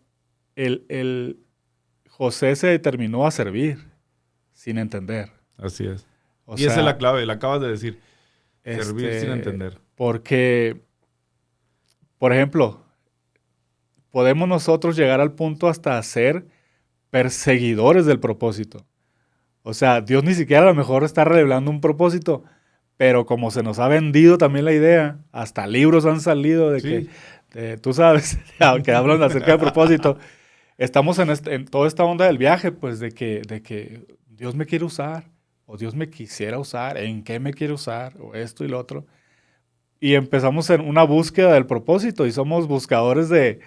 José se determinó a servir sin entender. Así es. Y esa es la clave, la acabas de decir. Servir sin entender. Porque, por ejemplo, podemos nosotros llegar al punto hasta ser perseguidores del propósito. O sea, Dios ni siquiera a lo mejor está revelando un propósito, pero como se nos ha vendido también la idea, hasta libros han salido de Sí. que, tú sabes, que hablan acerca del propósito. Estamos en toda esta onda del viaje, pues, de que Dios me quiere usar, o Dios me quisiera usar, ¿en qué me quiere usar? O esto y lo otro. Y empezamos en una búsqueda del propósito, y somos buscadores de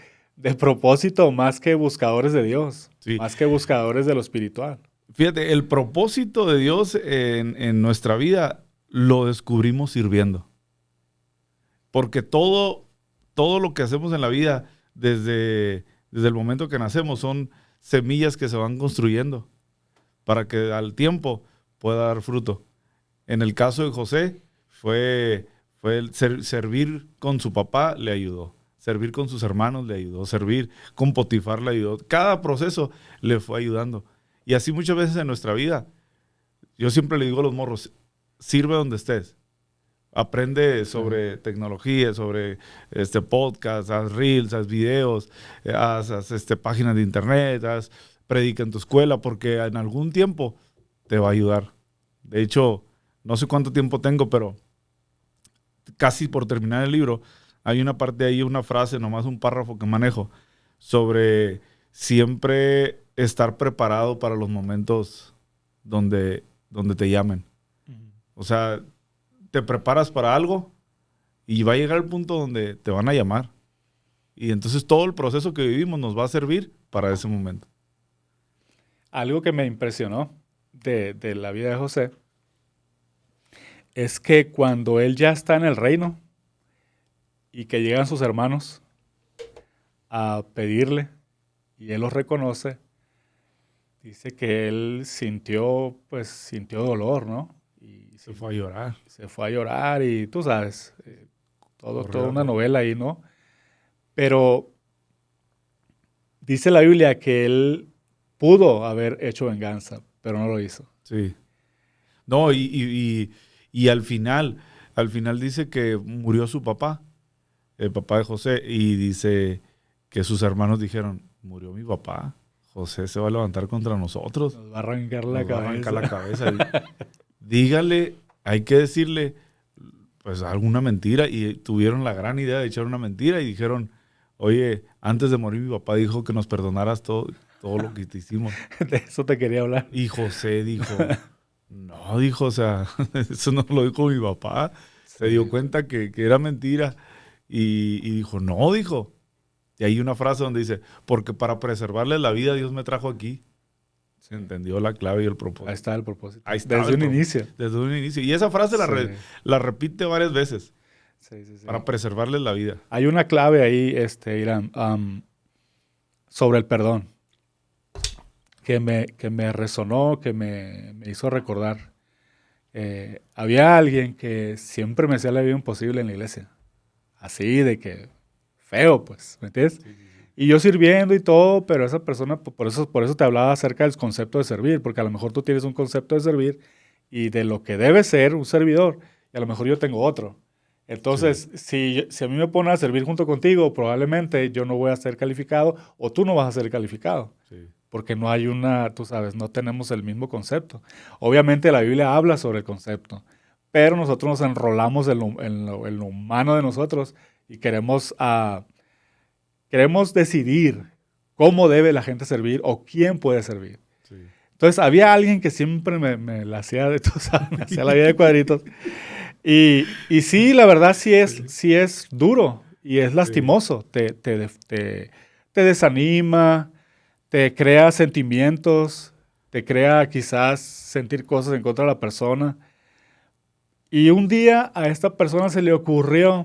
propósito más que buscadores de Dios, Sí. más que buscadores de lo espiritual. Fíjate, el propósito de Dios en nuestra vida lo descubrimos sirviendo. Porque todo lo que hacemos en la vida, desde el momento que nacemos, son semillas que se van construyendo para que al tiempo pueda dar fruto. En el caso de José, fue el servir con su papá le ayudó. Servir con sus hermanos le ayudó. Servir con Potifar le ayudó. Cada proceso le fue ayudando. Y así muchas veces en nuestra vida, yo siempre le digo a los morros, sirve donde estés. Aprende sobre tecnología, sobre podcast, haz reels, haz videos, haz páginas de internet, predica en tu escuela, porque en algún tiempo te va a ayudar. De hecho, no sé cuánto tiempo tengo, pero casi por terminar el libro, hay una parte ahí, una frase, nomás un párrafo que manejo, sobre siempre estar preparado para los momentos donde te llamen. O sea, te preparas para algo y va a llegar el punto donde te van a llamar. Y entonces todo el proceso que vivimos nos va a servir para ese momento. Algo que me impresionó de la vida de José es que cuando él ya está en el reino y que llegan sus hermanos a pedirle y él los reconoce, dice que él sintió dolor, ¿no? Y se fue a llorar. Se fue a llorar y tú sabes, toda una novela ahí, ¿no? Pero dice la Biblia que él pudo haber hecho venganza, pero no lo hizo. Sí. No, y al final dice que murió su papá, el papá de José, y dice que sus hermanos dijeron, murió mi papá, José se va a levantar contra nosotros. Nos va a arrancar la cabeza. Dígale, hay que decirle, pues alguna mentira, y tuvieron la gran idea de echar una mentira y dijeron, oye, antes de morir mi papá dijo que nos perdonaras todo lo que te hicimos. De eso te quería hablar. Y José dijo, no, dijo, o sea, eso no lo dijo mi papá. Sí. Se dio cuenta que era mentira y dijo, no, dijo. Y hay una frase donde dice, porque para preservarle la vida Dios me trajo aquí. Se entendió la clave y el propósito. Ahí está el propósito. Ahí está. Desde un inicio. Desde un inicio. Y esa frase la repite varias veces. Sí. Para preservarle la vida. Hay una clave ahí, Irán, sobre el perdón, que me resonó, que me hizo recordar. Había alguien que siempre me hacía la vida imposible en la iglesia. Así de que feo, pues, ¿me entiendes? Sí. Y yo sirviendo y todo, pero esa persona, por eso te hablaba acerca del concepto de servir, porque a lo mejor tú tienes un concepto de servir y de lo que debe ser un servidor, y a lo mejor yo tengo otro. Entonces, si a mí me ponen a servir junto contigo, probablemente yo no voy a ser calificado o tú no vas a ser calificado. Sí. Porque no hay tú sabes, no tenemos el mismo concepto. Obviamente la Biblia habla sobre el concepto, pero nosotros nos enrolamos en lo humano de nosotros y queremos decidir cómo debe la gente servir o quién puede servir. Sí. Entonces, había alguien que siempre me la hacía de tú sabes, me hacía la vida de cuadritos. Y sí, la verdad sí es duro y es lastimoso. Te desanima, te crea sentimientos, te crea quizás sentir cosas en contra de la persona. Y un día a esta persona se le ocurrió,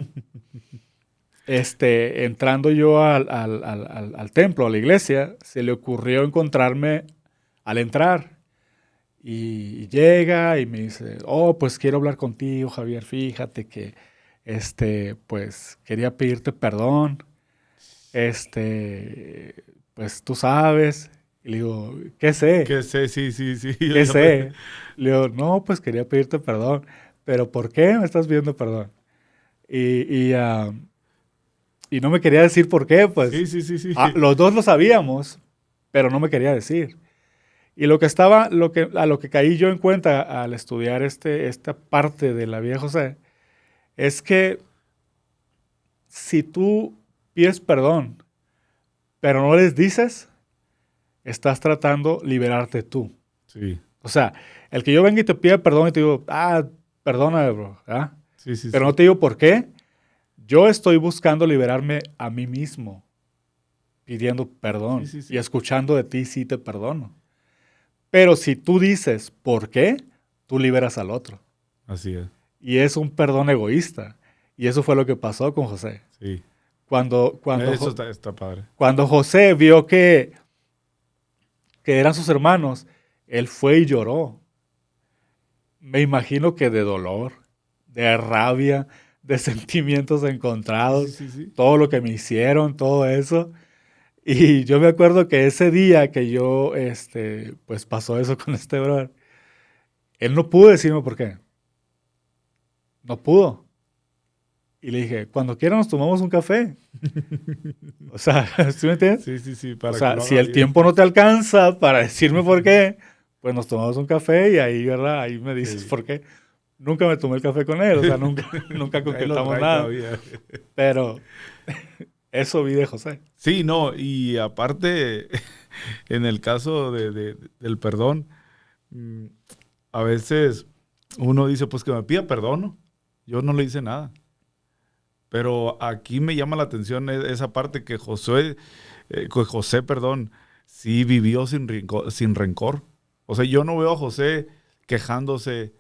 entrando yo al templo, a la iglesia, se le ocurrió encontrarme al entrar. Y llega y me dice, pues quiero hablar contigo, Javier, fíjate que, pues quería pedirte perdón, pues tú sabes. Y le digo, ¿qué sé? ¿Qué sé? Sí. ¿Qué sé? Le digo, no, pues quería pedirte perdón, pero ¿por qué me estás pidiendo perdón? Y no me quería decir por qué, pues. Sí. Los dos lo sabíamos, pero no me quería decir. Y a lo que caí yo en cuenta al estudiar esta parte de la vida de José, es que si tú pides perdón, pero no les dices, estás tratando de liberarte tú. Sí. O sea, el que yo venga y te pida perdón y te digo, perdóname, bro, ¿ah? Sí. Pero no te digo por qué, yo estoy buscando liberarme a mí mismo, pidiendo perdón y escuchando de ti, sí te perdono. Pero si tú dices ¿por qué?, tú liberas al otro. Así es. Y es un perdón egoísta. Y eso fue lo que pasó con José. Sí. Eso está padre. Cuando José vio que eran sus hermanos, él fue y lloró. Me imagino que de dolor, de rabia, de sentimientos encontrados, Sí. todo lo que me hicieron, todo eso. Y yo me acuerdo que ese día que yo, pues pasó eso con este brother, él no pudo decirme por qué. No pudo. Y le dije, cuando quiera nos tomamos un café. O sea, ¿sí me entiendes? Sí. O sea, si el tiempo no te alcanza para decirme por qué, pues nos tomamos un café y ahí, ¿verdad? Ahí me dices por qué. Nunca me tomé el café con él, o sea, nunca concretamos nada. Todavía. Pero eso vi de José. Sí, no, y aparte, en el caso del perdón, a veces uno dice, pues que me pida perdón, ¿no? Yo no le hice nada. Pero aquí me llama la atención esa parte que José, sí vivió sin rencor. O sea, yo no veo a José quejándose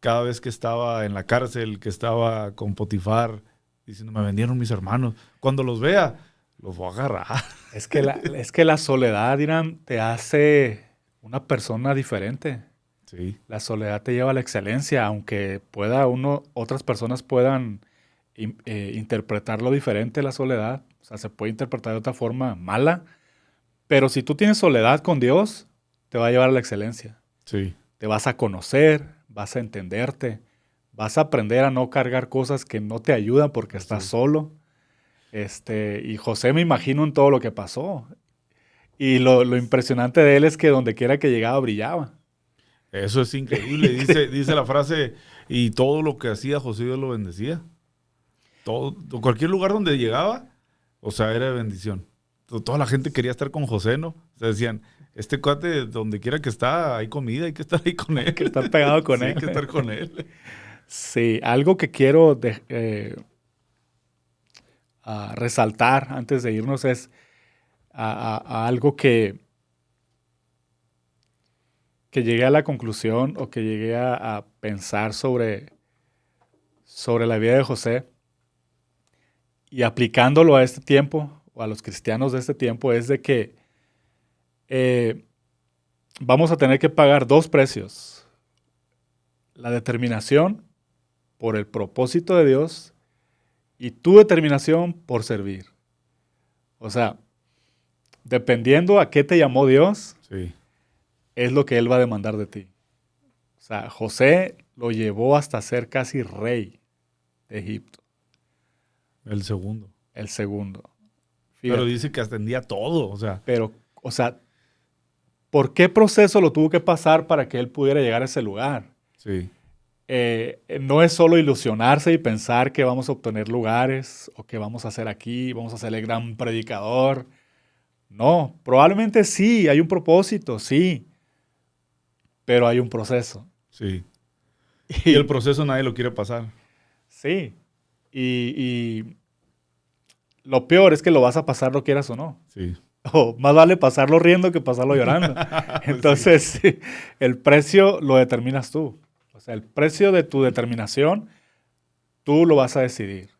cada vez que estaba en la cárcel, que estaba con Potifar, diciendo, me vendieron mis hermanos. Cuando los vea, los voy a agarrar. Es que la soledad, Irán, te hace una persona diferente. Sí. La soledad te lleva a la excelencia, aunque otras personas puedan interpretarlo diferente, la soledad. O sea, se puede interpretar de otra forma mala. Pero si tú tienes soledad con Dios, te va a llevar a la excelencia. Sí. Te vas a conocer, vas a entenderte, vas a aprender a no cargar cosas que no te ayudan porque estás solo. Y José me imagino en todo lo que pasó. Y lo impresionante de él es que donde quiera que llegaba brillaba. Eso es increíble. Dice la frase, y todo lo que hacía José Dios lo bendecía. Cualquier lugar donde llegaba, o sea, era de bendición. Toda la gente quería estar con José, ¿no? O sea, decían, este cuate, donde quiera que está, hay comida, hay que estar ahí con él. Hay que estar pegado con él. Hay que estar con él. Sí, algo que quiero resaltar antes de irnos es a algo que llegué a la conclusión o que llegué a pensar sobre la vida de José y aplicándolo a este tiempo o a los cristianos de este tiempo es de que vamos a tener que pagar dos precios. La determinación por el propósito de Dios y tu determinación por servir. O sea, dependiendo a qué te llamó Dios, Sí. es lo que Él va a demandar de ti. O sea, José lo llevó hasta ser casi rey de Egipto, El segundo. el segundo. Pero Fíjate. dice que atendía todo, o sea. Pero, o sea, ¿por qué proceso lo tuvo que pasar para que él pudiera llegar a ese lugar? Sí. No es solo ilusionarse y pensar que vamos a obtener lugares o que vamos a ser aquí, vamos a ser el gran predicador. No, probablemente sí, hay un propósito, sí, pero hay un proceso. Sí. Y el proceso nadie lo quiere pasar. Sí, y lo peor es que lo vas a pasar lo quieras o no. Sí. O más vale pasarlo riendo que pasarlo llorando. Entonces, sí, el precio lo determinas tú. O sea, el precio de tu determinación, tú lo vas a decidir.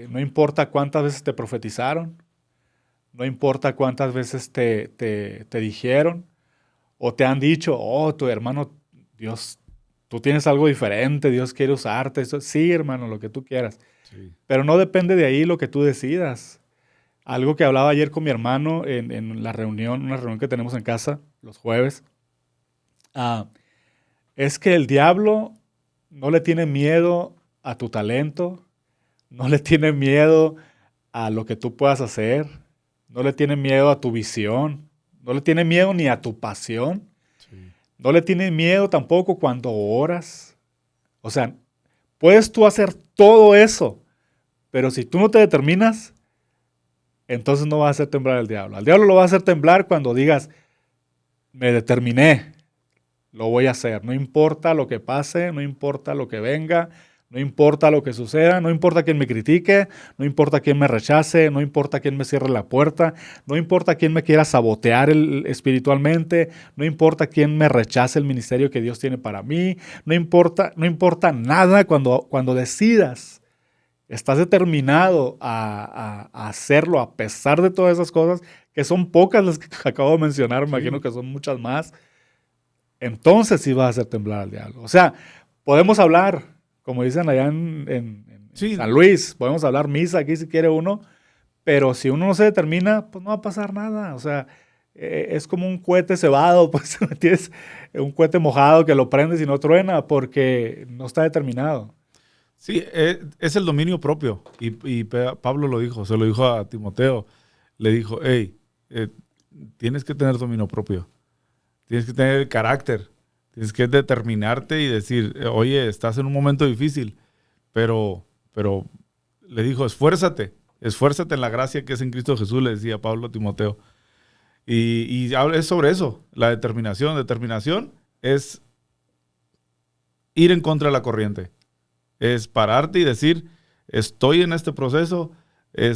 No importa cuántas veces te profetizaron, no importa cuántas veces te dijeron o te han dicho, oh, tu hermano, Dios, tú tienes algo diferente, Dios quiere usarte. Eso, sí, hermano, lo que tú quieras. Sí. Pero no depende de ahí lo que tú decidas. Algo que hablaba ayer con mi hermano en la reunión, una reunión que tenemos en casa los jueves, es que el diablo no le tiene miedo a tu talento, no le tiene miedo a lo que tú puedas hacer, no le tiene miedo a tu visión, no le tiene miedo ni a tu pasión, Sí. no le tiene miedo tampoco cuando oras. O sea, puedes tú hacer todo eso, pero si tú no te determinas, entonces no vas a hacer temblar al diablo. Al diablo lo va a hacer temblar cuando digas, me determiné, lo voy a hacer. No importa lo que pase, no importa lo que venga, no importa lo que suceda, no importa quién me critique, no importa quién me rechace, no importa quién me cierre la puerta, no importa quién me quiera sabotear espiritualmente, no importa quién me rechace el ministerio que Dios tiene para mí, no importa nada cuando decidas. Estás determinado a hacerlo a pesar de todas esas cosas, que son pocas las que acabo de mencionar, me imagino que son muchas más. Entonces sí vas a hacer temblar al diablo. O sea, podemos hablar, como dicen allá en Sí. San Luis, podemos hablar misa aquí si quiere uno, pero si uno no se determina, pues no va a pasar nada. O sea, es como un cohete cebado, pues tienes un cohete mojado que lo prendes y no truena porque no está determinado. Sí, es el dominio propio. Y Pablo lo dijo, se lo dijo a Timoteo. Le dijo, hey, tienes que tener dominio propio. Tienes que tener el carácter. Tienes que determinarte y decir, oye, estás en un momento difícil. Pero le dijo, esfuérzate en la gracia que es en Cristo Jesús, le decía Pablo a Timoteo. Y es sobre eso, la determinación. Determinación es ir en contra de la corriente. Es pararte y decir, estoy en este proceso,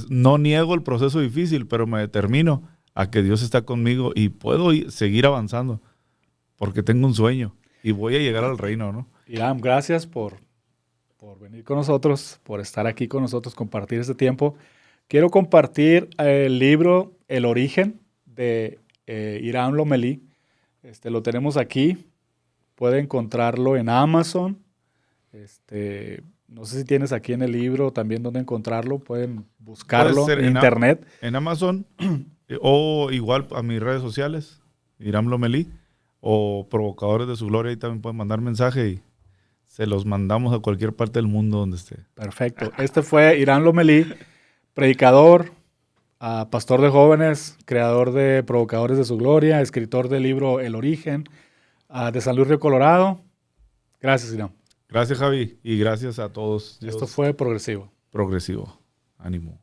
no niego el proceso difícil, pero me determino a que Dios está conmigo y puedo seguir avanzando porque tengo un sueño y voy a llegar al reino, ¿no? Irán, gracias por venir con nosotros, por estar aquí con nosotros, compartir este tiempo. Quiero compartir el libro El Origen de Irán Lomelí. Lo tenemos aquí. Puede encontrarlo en Amazon. No sé si tienes aquí en el libro también dónde encontrarlo. Pueden buscarlo en internet. En Amazon o igual a mis redes sociales, Irán Lomelí o Provocadores de su Gloria. Ahí también pueden mandar mensaje y se los mandamos a cualquier parte del mundo donde esté. Perfecto. Este fue Irán Lomelí, predicador, pastor de jóvenes, creador de Provocadores de su Gloria, escritor del libro El Origen, de San Luis Río Colorado. Gracias, Irán. Gracias, Javi, y gracias a todos. Esto fue Progresivo. Progresivo. Ánimo.